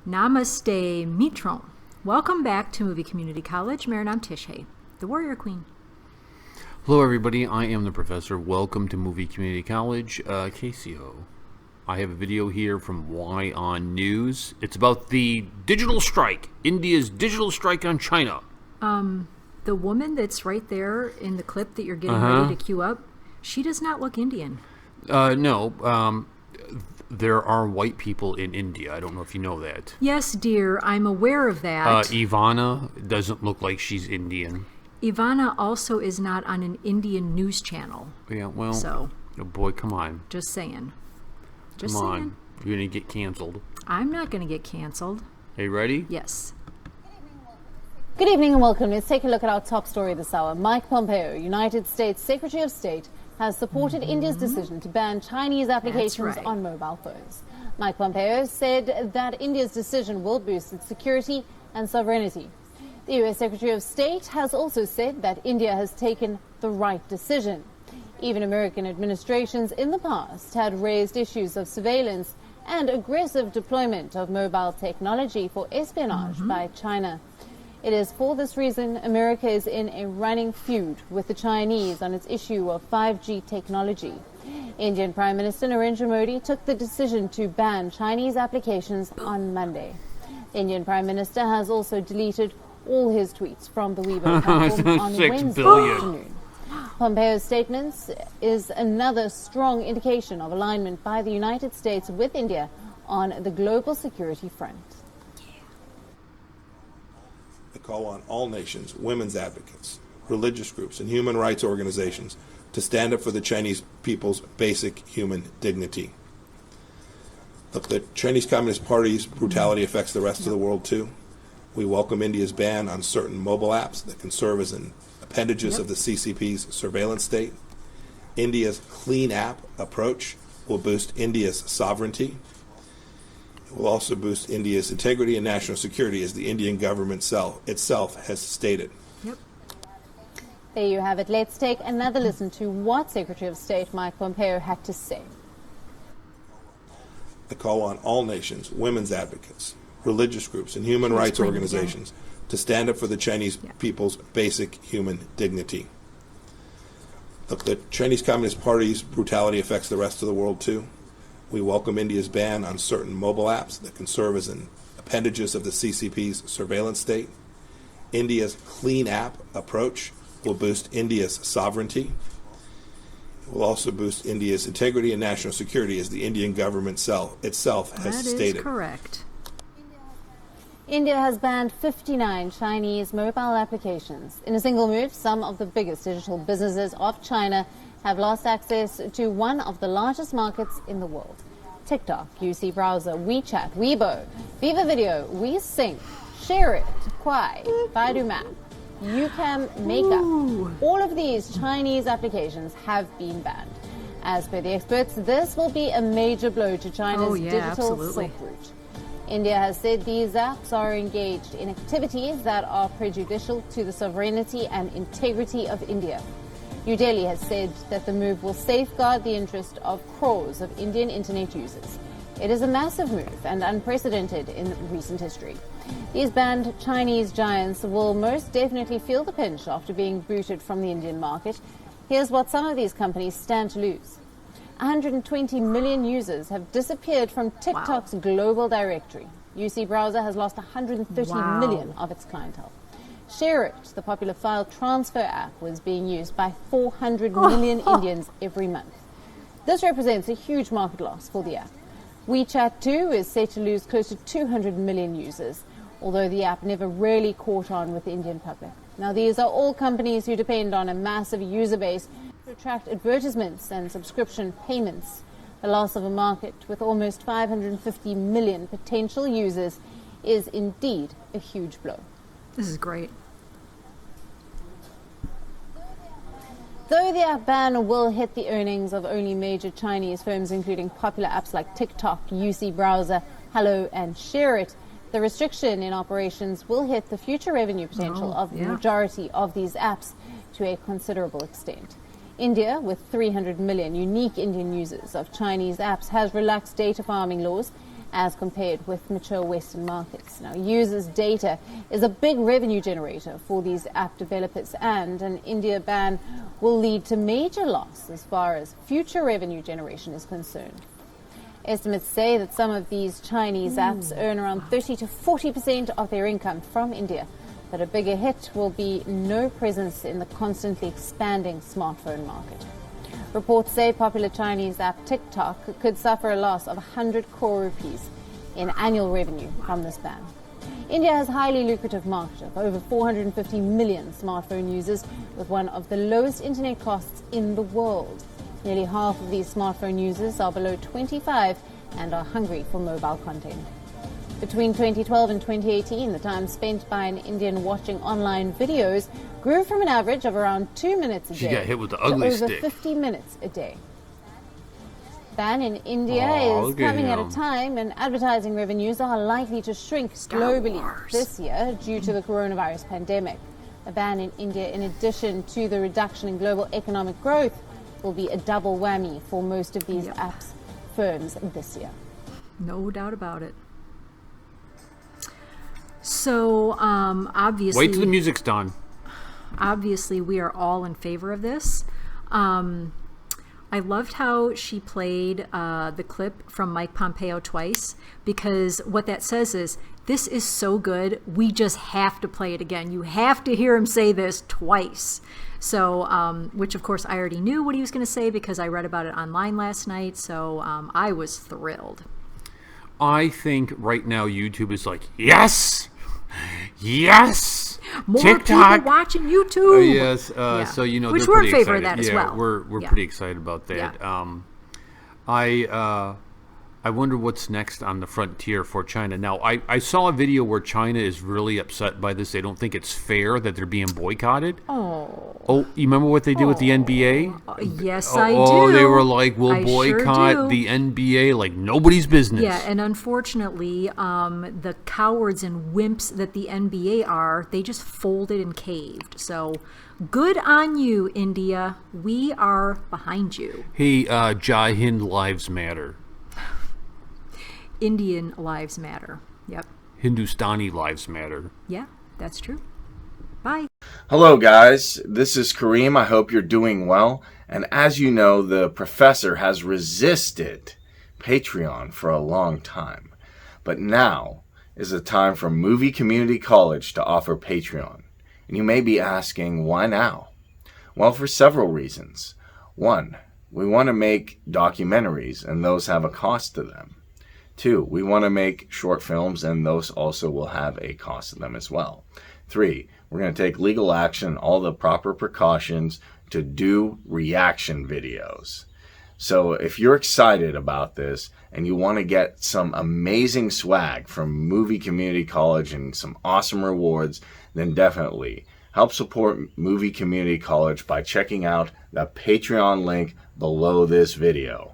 Namaste Mitron. Welcome back to Movie Community College. Marinam Tishay, the Warrior Queen. Hello everybody, I am the Professor. Welcome to Movie Community College. KCO. I have a video here from Y on News. It's about the digital strike. India's digital strike on China. The woman that's right there in the clip that you're getting ready to queue up, she does not look Indian. No. There are white people in India. I don't know if you know that. Yes, dear, I'm aware of that. Ivana doesn't look like she's Indian. Ivana also is not on an Indian news channel. Yeah, well, so, oh boy, come on. Just saying. Come on. You're going to get canceled. I'm not going to get canceled. Are you ready? Yes. Good evening and welcome. Let's take a look at our top story this hour. Mike Pompeo, United States Secretary of State, has supported India's decision to ban Chinese applications on mobile phones. Mike Pompeo said that India's decision will boost its security and sovereignty. The US Secretary of State has also said that India has taken the right decision. Even American administrations in the past had raised issues of surveillance and aggressive deployment of mobile technology for espionage by China. It is for this reason America is in a running feud with the Chinese on its issue of 5G technology. Indian Prime Minister Narendra Modi took the decision to ban Chinese applications on Monday. The Indian Prime Minister has also deleted all his tweets from the Weibo platform on Wednesday afternoon. Pompeo's statements is another strong indication of alignment by the United States with India on the global security front. I call on all nations, women's advocates, religious groups, and human rights organizations to stand up for the Chinese people's basic human dignity. Look, the Chinese Communist Party's brutality affects the rest of the world too. We welcome India's ban on certain mobile apps that can serve as an appendages of the CCP's surveillance state. India's clean app approach will boost India's sovereignty. It will also boost India's integrity and national security, as the Indian government itself has stated. There you have it. Let's take another listen to what Secretary of State Mike Pompeo had to say. I call on all nations, women's advocates, religious groups, and human rights organizations to stand up for the Chinese people's basic human dignity. Look, the Chinese Communist Party's brutality affects the rest of the world too. We welcome India's ban on certain mobile apps that can serve as an appendages of the CCP's surveillance state. India's clean app approach will boost India's sovereignty. It will also boost India's integrity and national security, as the Indian government itself has stated. That is correct. India has banned 59 Chinese mobile applications. In a single move, some of the biggest digital businesses of China have lost access to one of the largest markets in the world. TikTok, UC Browser, WeChat, Weibo, Viva Video, WeSync, Share It, Kwai, Baidu Map, YouCam Makeup. All of these Chinese applications have been banned. As per the experts, this will be a major blow to China's digital Silk Route. India has said these apps are engaged in activities that are prejudicial to the sovereignty and integrity of India. New Delhi has said that the move will safeguard the interest of crores of Indian internet users. It is a massive move and unprecedented in recent history. These banned Chinese giants will most definitely feel the pinch after being booted from the Indian market. Here's what some of these companies stand to lose. 120 million users have disappeared from TikTok's global directory. UC Browser has lost 130 million of its clientele. Share It, the popular file transfer app, was being used by 400 million Indians every month. This represents a huge market loss for the app. WeChat too is set to lose close to 200 million users, although the app never really caught on with the Indian public. Now, these are all companies who depend on a massive user base to attract advertisements and subscription payments. The loss of a market with almost 550 million potential users is indeed a huge blow. This is great. Though the app ban will hit the earnings of only major Chinese firms, including popular apps like TikTok, UC Browser, Hello, and Share It, the restriction in operations will hit the future revenue potential of the majority of these apps to a considerable extent. India, with 300 million unique Indian users of Chinese apps, has relaxed data farming laws as compared with mature Western markets. Now, users' data is a big revenue generator for these app developers, and an India ban will lead to major loss as far as future revenue generation is concerned. Estimates say that some of these Chinese apps earn around 30 to 40% of their income from India, but a bigger hit will be no presence in the constantly expanding smartphone market. Reports say popular Chinese app TikTok could suffer a loss of 100 crore rupees in annual revenue from this ban. India has a highly lucrative market of over 450 million smartphone users, with one of the lowest internet costs in the world. Nearly half of these smartphone users are below 25 and are hungry for mobile content. Between 2012 and 2018, the time spent by an Indian watching online videos grew from an average of around 2 minutes a day She got hit with the ugly to over stick. 50 minutes a day. Ban in India is look at coming at a him. time when advertising revenues are likely to shrink globally this year due to the coronavirus pandemic. A ban in India, in addition to the reduction in global economic growth, will be a double whammy for most of these apps firms this year. No doubt about it. So, obviously... Wait till the music's done. Obviously, we are all in favor of this. I loved how she played the clip from Mike Pompeo twice, because what that says is, this is so good, we just have to play it again. You have to hear him say this twice. So, which of course I already knew what he was going to say because I read about it online last night, so I was thrilled. I think right now YouTube is like, yes! Yes! More TikTok! people watching YouTube! Yes, Yeah. so you know, Which they're we're pretty in favor of excited. that as Yeah, well. We're Yeah. pretty excited about that. Yeah. I wonder what's next on the frontier for China. Now, I saw a video where China is really upset by this. They don't think it's fair that they're being boycotted. Oh, you remember what they did with the NBA? Yes, I do. Oh, they were like, we'll I sure boycott do. the NBA like nobody's business. Yeah, and unfortunately, the cowards and wimps that the NBA are, they just folded and caved. So, good on you, India. We are behind you. Hey, Jai Hind Lives Matter. Indian lives matter. Yep. Hindustani Lives Matter. Yeah, that's true. Bye. Hello guys, this is Kareem. I hope you're doing well. And as you know, the professor has resisted Patreon for a long time. But now is the time for Movie Community College to offer Patreon. And you may be asking, why now? Well, for several reasons. One, we want to make documentaries, and those have a cost to them. Two, we want to make short films, and those also will have a cost to them as well. Three, we're going to take legal action, all the proper precautions to do reaction videos. So if you're excited about this and you want to get some amazing swag from Movie Community College and some awesome rewards, then definitely help support Movie Community College by checking out the Patreon link below this video.